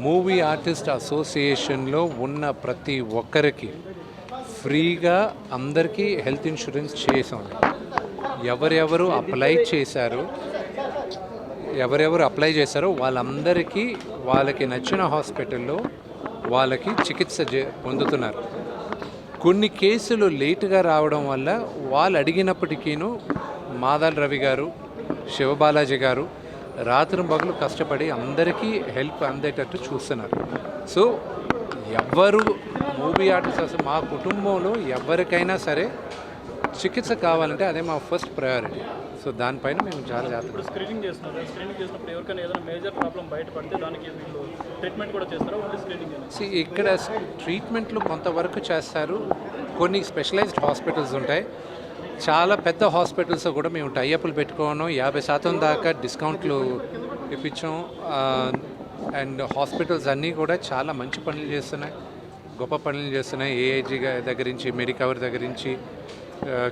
Movie artist అసోసియేషన్లో ఉన్న ప్రతి ఒక్కరికి ఫ్రీగా అందరికీ హెల్త్ ఇన్సూరెన్స్ చేసాం. ఎవరెవరు అప్లై చేశారో వాళ్ళందరికీ వాళ్ళకి నచ్చిన హాస్పిటల్లో వాళ్ళకి చికిత్స పొందుతున్నారు. కొన్ని కేసులు లేటుగా రావడం వల్ల వాళ్ళు అడిగినప్పటికీను మాదాల్ రవి గారు, శివబాలాజీ గారు రాత్రి పగలు కష్టపడి అందరికీ హెల్ప్ అందేటట్టు చూస్తున్నారు. సో ఎవరు మూవీ ఆర్టిస్ట్ మా కుటుంబంలో ఎవరికైనా సరే చికిత్స కావాలంటే అదే మా ఫస్ట్ ప్రయారిటీ. సో దానిపైన మేము చాలా జాగ్రత్త. స్క్రీనింగ్ చేసినప్పుడు ఎవరికైనా ఏదైనా మేజర్ ప్రాబ్లం బయటపడితే దానికి వీళ్ళు ట్రీట్మెంట్ కూడా చేస్తారా? Only screening? ఇక్కడ ట్రీట్మెంట్లు కొంతవరకు చేస్తారు. కొన్ని స్పెషలైజ్డ్ హాస్పిటల్స్ ఉంటాయి. చాలా పెద్ద హాస్పిటల్స్ కూడా మేము టైఅప్లు పెట్టుకోవడం 50% దాకా డిస్కౌంట్లు ఇప్పించాం. అండ్ హాస్పిటల్స్ అన్నీ కూడా చాలా మంచి పనులు చేస్తున్నాయి, గొప్ప పనులు చేస్తున్నాయి. ఏఐజీ దగ్గర నుంచి, మెడికవర్ దగ్గర నుంచి,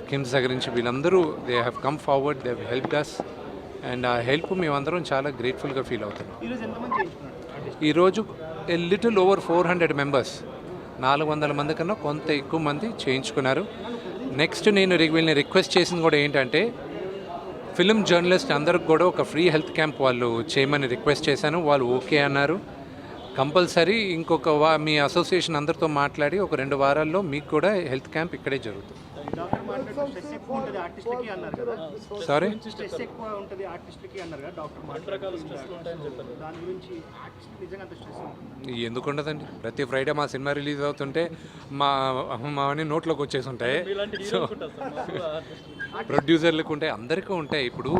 కిమ్స్ దగ్గర నుంచి వీళ్ళందరూ they have come forward, they have helped us. And ఆ హెల్ప్ మేమందరం చాలా గ్రేట్ఫుల్గా ఫీల్ అవుతున్నాం. ఈరోజు లిటిల్ ఓవర్ 400 మెంబర్స్, 400 మంది కన్నా కొంత ఎక్కువ మంది చేయించుకున్నారు. నెక్స్ట్ నేను వీళ్ళని రిక్వెస్ట్ చేసింది కూడా ఏంటంటే ఫిల్మ్ జర్నలిస్ట్ అందరికి కూడా ఒక ఫ్రీ హెల్త్ క్యాంప్ వాళ్ళు చేయమని రిక్వెస్ట్ చేశాను. వాళ్ళు ఓకే అన్నారు. కంపల్సరీ ఇంకొక మీ అసోసియేషన్ అందరితో మాట్లాడి ఒక 2 వారాల్లో మీకు కూడా హెల్త్ క్యాంప్ ఇక్కడే జరుగుతుంది. సారీ, ఎందుకు ఉండదండి? ప్రతి ఫ్రైడే మా సినిమా రిలీజ్ అవుతుంటే మావన్నీ నోట్లోకి వచ్చేసి ఉంటాయి. సో ప్రొడ్యూసర్లకు ఉంటాయి, అందరికీ ఉంటాయి. ఇప్పుడు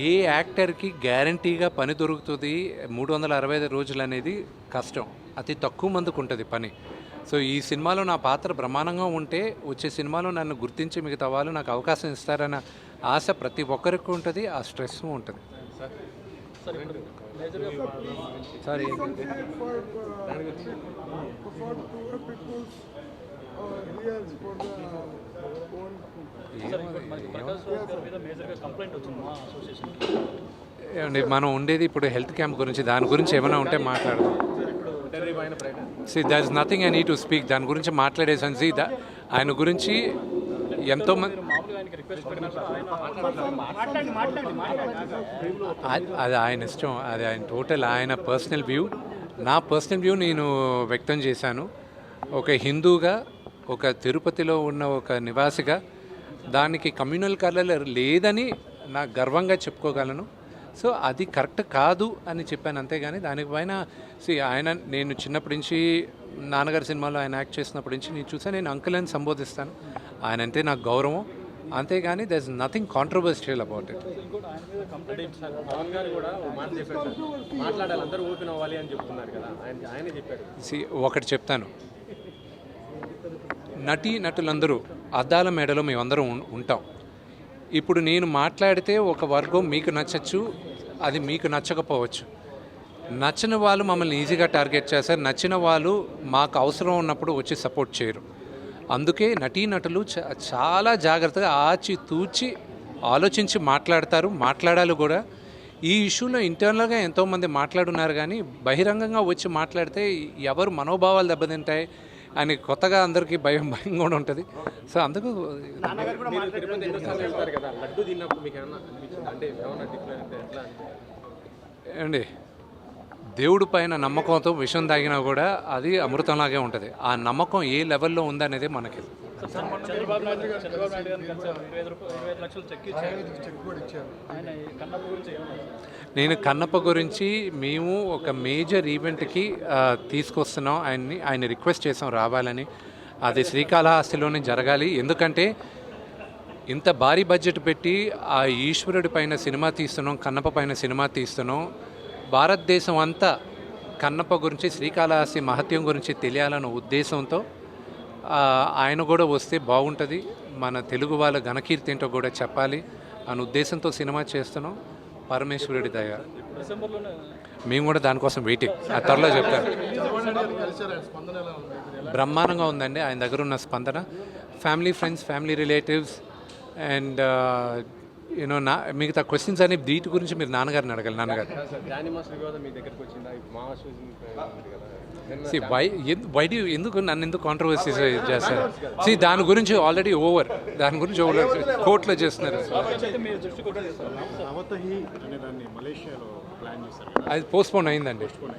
ఏ యాక్టర్కి గ్యారంటీగా పని దొరుకుతుంది 365 రోజులు అనేది కష్టం. అతి తక్కువ మందికి ఉంటుంది పని. సో ఈ సినిమాలో నా పాత్ర బ్రహ్మాండంగా ఉంటే వచ్చే సినిమాలో నన్ను గుర్తించి మిగతా వాళ్ళు నాకు అవకాశం ఇస్తారన్న ఆశ ప్రతి ఒక్కరికి ఉంటుంది. ఆ స్ట్రెస్ ఉంటుంది. సారీ, ఏమండి మనం ఉండేది ఇప్పుడు హెల్త్ క్యాంప్ గురించి, దాని గురించి ఏమైనా ఉంటే మాట్లాడదాం. There is nothing I need to speak. దాని గురించి మాట్లాడేసాను. ఆయన గురించి ఎంతోమంది, అది ఆయన ఇష్టం, అది ఆయన టోటల్ ఆయన పర్సనల్ వ్యూ. నా పర్సనల్ వ్యూ నేను వ్యక్తం చేశాను. ఒక హిందూగా, ఒక తిరుపతిలో ఉన్న ఒక నివాసిగా దానికి కమ్యూనల్ కలర్ లేదని నాకు గర్వంగా చెప్పుకోగలను. సో అది కరెక్ట్ కాదు అని చెప్పాను, అంతేగాని దానిపైన ఆయన నేను చిన్నప్పటి నుంచి నాన్నగారి సినిమాలో ఆయన యాక్ట్ చేసినప్పటి నుంచి నేను చూసాను. నేను అంకుల్ అని సంబోధిస్తాను. ఆయన అంటే నాకు గౌరవం, అంతేగాని there is nothing controversial about it. ఒకటి చెప్తాను, నటులందరూ అద్దాల మేడలో మేమందరం ఉంటాం. ఇప్పుడు నేను మాట్లాడితే ఒక వర్గం మీకు నచ్చచ్చు, అది మీకు నచ్చకపోవచ్చు. నచ్చిన వాళ్ళు మమ్మల్ని ఈజీగా టార్గెట్ చేస్తారు, నచ్చిన వాళ్ళు మాకు అవసరం ఉన్నప్పుడు వచ్చి సపోర్ట్ చేయరు. అందుకే నటులు చాలా జాగ్రత్తగా ఆచితూచి ఆలోచించి మాట్లాడాలి కూడా. ఈ ఇష్యూలో ఇంటర్నల్గా ఎంతోమంది మాట్లాడున్నారు, కానీ బహిరంగంగా వచ్చి మాట్లాడితే ఎవరు మనోభావాలు దెబ్బతింటాయి అని కొత్తగా అందరికీ భయం కూడా ఉంటుంది. సో అందుకు ఏమండి, దేవుడి పైన నమ్మకంతో విషం తాగినా కూడా అది అమృతంలాగే ఉంటుంది. ఆ నమ్మకం ఏ లెవెల్లో ఉందనేది మనకి. నేను కన్నప్ప గురించి మేము ఒక మేజర్ ఈవెంట్కి తీసుకొస్తున్నాం ఆయన రిక్వెస్ట్ చేసాం రావాలని. అది శ్రీకాళహస్తిలోనే జరగాలి. ఎందుకంటే ఇంత భారీ బడ్జెట్ పెట్టి ఆ ఈశ్వరుడి పైన సినిమా తీస్తున్నాం, కన్నప్ప పైన సినిమా తీస్తున్నాం. భారతదేశం అంతా కన్నప్ప గురించి, శ్రీకాళహస్తి మహత్యం గురించి తెలియాలన్న ఉద్దేశంతో ఆయన కూడా వస్తే బాగుంటుంది, మన తెలుగు వాళ్ళ ఘనకీర్తి ఏంటో కూడా చెప్పాలి అనే ఉద్దేశంతో సినిమా చేస్తున్నాం. పరమేశ్వరుడి దయ, మేము కూడా దానికోసం వెయిటింగ్. ఆ త్వరలో చెప్తాను. బ్రహ్మాండంగా ఉందండి ఆయన దగ్గర ఉన్న స్పందన. Family, friends, family relatives and you know మిగతా క్వశ్చన్స్ అని వీటి గురించి మీరు నాన్నగారిని అడగాలి. నాన్నగారు జానీ మాస్టర్ వివాదం మీ దగ్గరకు వచ్చిందా? మావా షూస్ ఉంది కదా. సి వై డూ ఎందుకు నన్ను ఎందుకు కాంట్రవర్సీస్ చేస్తారు? సి దాని గురించి ఆల్రెడీ ఓవర్, దాని గురించి ఓవర్ కోర్టులో చేస్తున్నారు. అయితే మీ దృష్టికి వచ్చేది సార్ నవతహి అనే దాన్ని మలేషియాలో ప్లాన్ చేశారు. అది పోస్ట్పోన్ అయిందండి. పోస్ట్పోన్.